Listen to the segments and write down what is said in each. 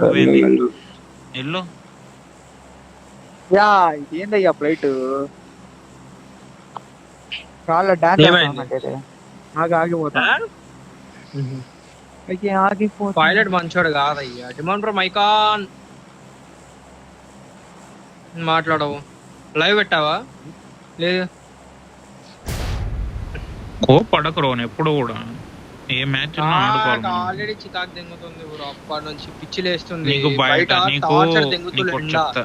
నువ్వేంది ఎల్లు yeah ఇదేందయ్యా flight చాలా డాన్స్ చేస్తానంటే ఆగిపోతా అయితే ఆగిపోతా పైలట్ మంచోడు కాదయ్యా. డిమాండ్ బ్రో మైకాన్ మాట్లాడవు. లైవ్ పెట్టావా? లేదు. పడకరు ఎప్పుడు కూడా ఏ మ్యాచ్ ఆల్రెడీ చికాకు దెంగుతుంది బ్రో. అప్పటి నుంచి పిచ్చి లేస్తుంది. నీకు బయట చెప్తా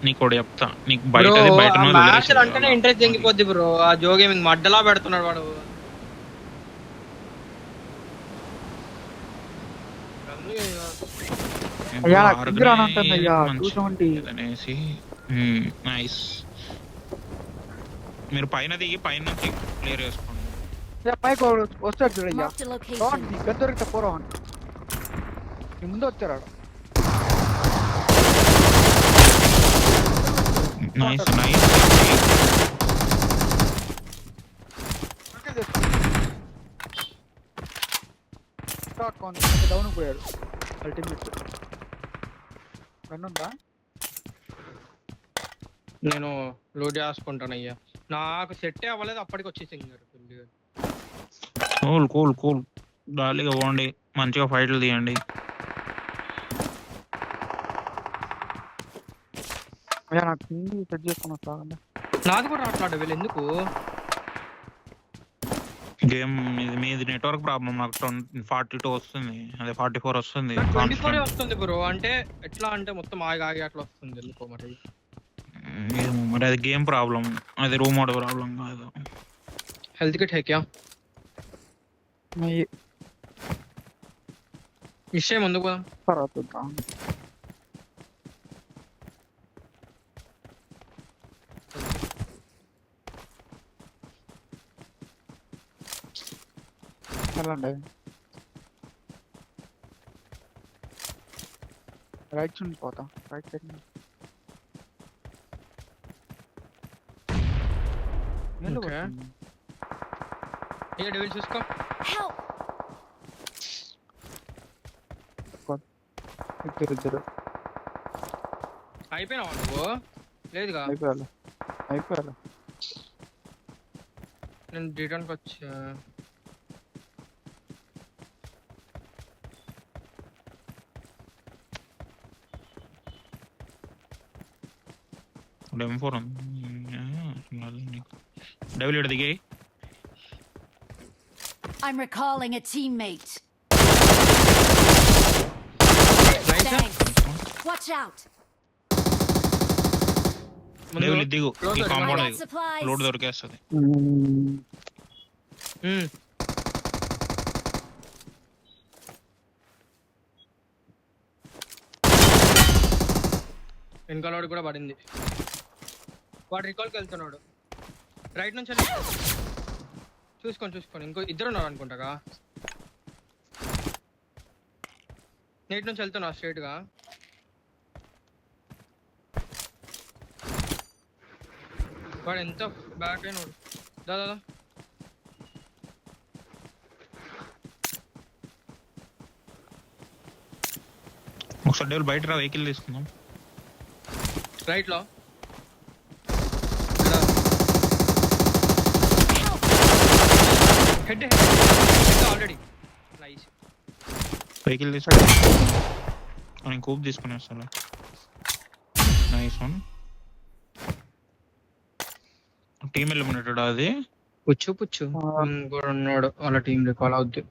నీకు చెప్తా నీకు బయట మ్యాచ్ అంటేనే ఇంట్రెస్ట్ దెంగిపోద్ది బ్రో. ఆ జో గేమింగ్ మడ్డలా పెడుతున్నాడు వాడు. నైస్. మీరు పైన దిగి పైన నుంచి క్లియర్ చేసుకోండి. పైకి వస్తాడు చూడయ్యా. దొరికితే పోరా ముందు వచ్చారు. Nice nice. డౌన్ పోయాడు. అల్టిమేట్ ఉందా? నేను లోడ్ చేసుకుంటానయ్యా. నాకు సెట్ అవ్వలేదు. అప్పటికి వచ్చేసింది. Cool cool cool. గాలిగా పోండి, మంచిగా ఫైట్లు తీయండి. నాది కూడా రాట్లాడు వీళ్ళు ఎందుకు? గేమ్ మీది నెట్వర్క్ ప్రాబ్లం. నాకు 42 వస్తుంది, అదే 44 వస్తుంది. 24 వస్తుంది బ్రో. అంటే ఎట్లా అంటే మొత్తం ఆగి అట్లా వస్తుంది ఎందుకో మరి. మరి అది గేమ్ ప్రాబ్లం, అది రూమ్ మోడ్ ప్రాబ్లం కాదు. హెల్త్ కిట్ హెక్యా విషయం ముందుకు వెళ్ళండి. రైట్ సైడ్ పోతా. రైట్ సైడ్ చూసుకో. ఇద్దరు అయిపోయినావా నువ్వు? లేదుగా. అయిపోయాలి. నేను రిటర్న్కి వచ్చా. M4 డబ్ల్యూ దిగాయి. I'm recalling a teammate. Thanks. Watch out. W దిగు. ఈ కాంపౌండ్ లోడ్ దొరికేస్తుంది. వెనకాల కూడా పడింది. వాడు రికాల్కి వెళ్తున్నాడు. రైట్ నుంచి చూసుకొని ఇంకో ఇద్దరు ఉన్నారు అనుకుంటాగా. నేటి నుంచి వెళ్తున్నా స్ట్రైట్ గా. వాడు ఎంత బ్యాక్ అయినాడు. దాదా ఒకసారి డేవిల్ బయట రా, వెహికల్ తీసుకుందాం. రైట్ లో హెడ్ ఆల్రెడీ. నైస్. వెహికల్ తీసుకుని నేను కూప్ తీసుకుని వస్తాను. Nice one. Team eliminated. అది పుచ్చు కూడా ఉన్నాడు వాళ్ళ టీం రికాల్ అవుద్ది.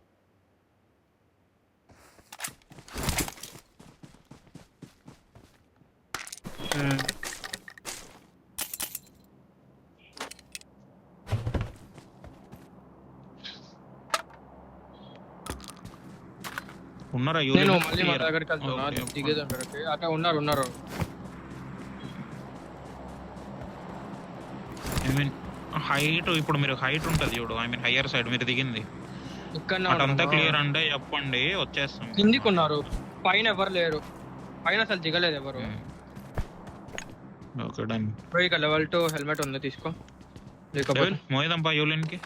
ఉన్నారా? నేను మళ్ళీ మా దగ్గరికి వెళ్తున్నా. దిగేదంటే అక్కడ ఉన్నారు. ఐ మీన్ హైట్, ఇప్పుడు మీరు హైట్ ఉంటుంది చూడు, ఐ మీన్ హయ్యర్ సైడ్ మీరు దిగింది అటంతా క్లియర్ అంటే చెప్పండి, వచ్చేస్తాం. కిందికి ఉన్నారు, పైన ఎవరు లేరు. పైన అసలు దిగలేదు ఎవరు. Okay done. ఇక లెవెల్ 2 హెల్మెట్ ఉంది, తీసుకో. లేకపోతే మోయదంపా యూలిన్కి.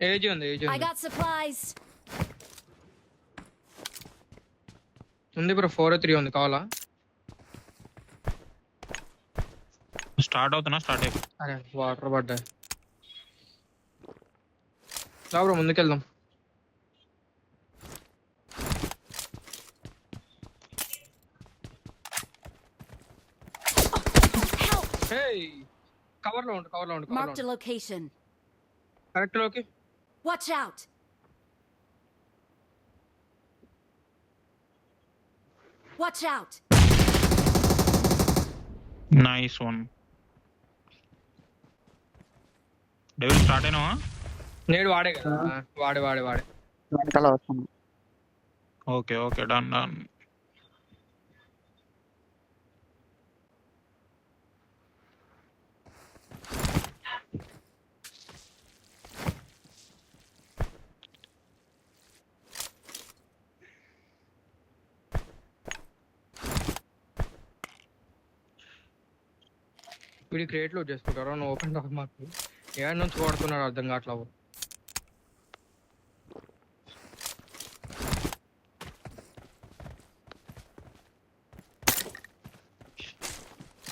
ఏజీ ఉంది. I got supplies. ఉంది బ్రో 4-3 ఉంది కావాలా? స్టార్ట్ అవుతున్నా, స్టార్ట్ అయిపో. అరే వాటర్ పడ్డా. రా బ్రో ముందుకెళ్దాం. హే కవర్ లో ఉండు, కవర్ లో ఉండు, కవర్ లో Marked a ఉండు. location. కరెక్ట్ లోకి. Watch out! Watch out! Nice one. Devil start అయినావా? నేడు వాడే కదా, వాడే. వెనకాల వస్తాను. Okay okay, done done. వీడి క్రియేట్ లో చేసుకుంటారు. నువ్వు ఓపెన్ టాక్ మాకు ఏడు నుంచి కొడుతున్నాడు అర్థం కావట్లేదు.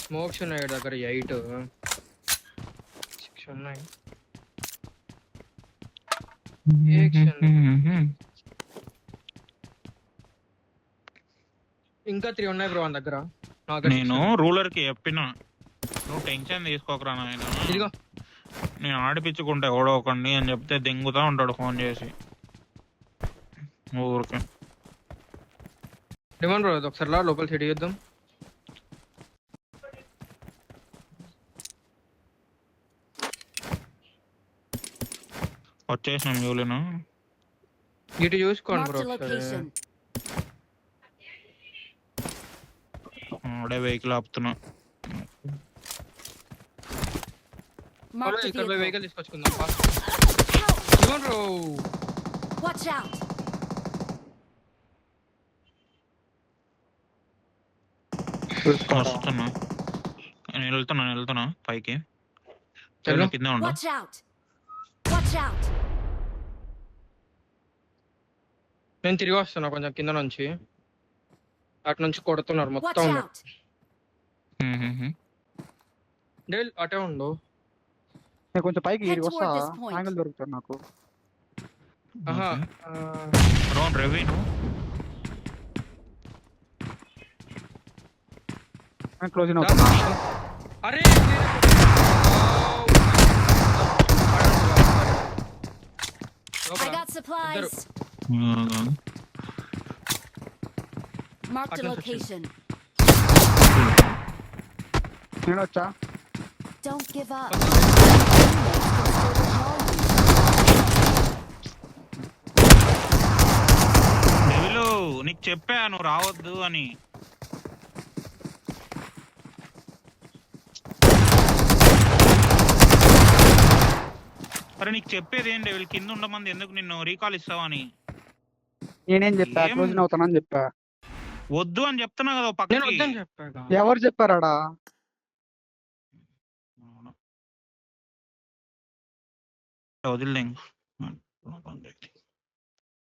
స్మోక్స్ ఉన్నాయి దగ్గర 8 6 ఉన్నాయి. ఇంకా 3 ఉన్నాయి బ్రో మన దగ్గర. నేను రూలర్ కి చెప్పిన, నువ్వు టెన్షన్ తీసుకోకరా నాయన, ఇదిగో నేను ఆడిపించుకుంటా ఓడవకండి అని చెప్తే దెంగుతా ఉంటాడు ఫోన్ చేసి ఊరికే. డిమాండ్ బ్రో ఒకసారి లా లోపల సెట్ చేద్దాం. వచ్చేసినాం జూలిను. ఇటు చూసుకోండి బ్రో Marked a ఒకసారి. location. ఆడే వెహికల్ ఆపుతున్నా. Marked a ఇక్కడ vehicle. వెహికల్ తీసుకొచ్చుకుందాం. Help! Demand bro Watch out! వస్తున్నా, నేను వెళ్తున్నా పైకి. చలో. కింద ఉండు. Watch out! Watch out! నేను తిరిగి వస్తున్నా కొంచెం కింద నుంచి. అటు నుంచి కొడుతున్నారు Watch మొత్తం. out! డేల్ అటే ఉండు. నేను కొంచెం పైకి Head ఇడికి వస్తా. toward this point. యాంగిల్ దొరుకుతాడు నాకు. ఆహా రౌండ్ రెవీను. నేను క్లోజింగ్ అవుతున్నా. అరే I got supplies. Marked a location. నేను వచ్చా. Don't give up. డెవిలు నీకు చెప్పా నువ్వు రావద్దు అని. అరే నీకు చెప్పేది ఏం డెవిల్, కింద ఉండమంది ఎందుకు నిన్ను రీకాల్ ఇస్తావని. నేనేం చెప్పా? ఏం? క్లోజింగ్ అవుతానని చెప్పా. వద్దు అని చెప్తున్నా కదా నేను పక్కకి. వద్దని చెప్పాగా. ఎవరు చెప్పారాడా? వదిలేం.